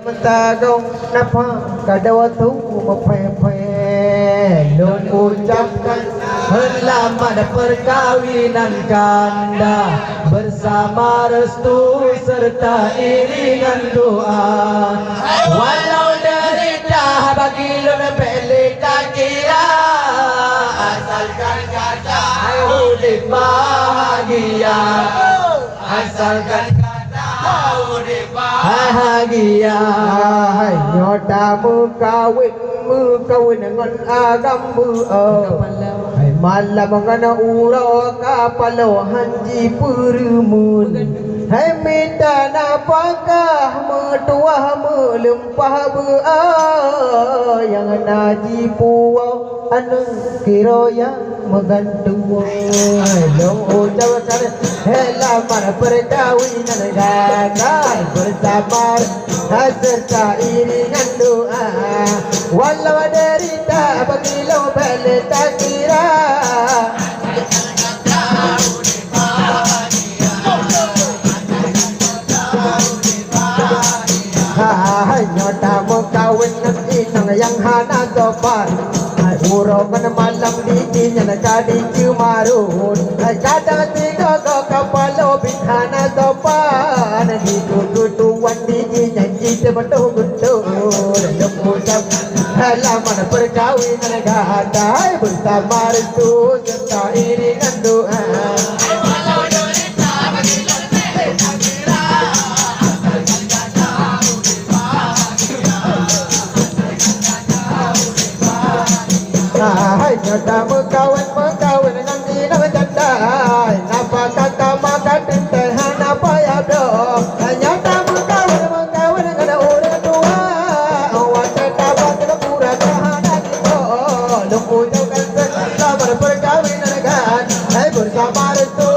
Mentagong napa kadawa tu mepe Lun ucapkan selamat perkawinan kanda bersama restu serta iringan doa. Walau derita bagi lun beli tak kira asalkan kata hidup bahagia. Asalkan bahagia. Hai nyota mukawin dengan agam hai malam ngana ura kapalo hanji perumun. Hai minta napakah metuah melempah yang naji puau anu kiroya megantung. Hai long ucapkan selamat perkawinan ganda bersama serta iringan doa. Walau derita bagi lo beli tak kira nyota mukawin nanti nang yang hana sopan. Urokan malam dikinya nakadi cumarun. Kadang tiga ke kapalo bithana sopan. Di tutuan dikinya cita betul-betul. Lepucap halaman perkawinan ganda bersama restu serta iringan doa. Hai nyata mekawin nanti nama jandai napa kata maka tintehan apa ya bro. Nyata mekawin kada orang tua awak tetap kada pura kahana gitu. Lumpuh jauhkan selamat perkawinan kan hai bersama restu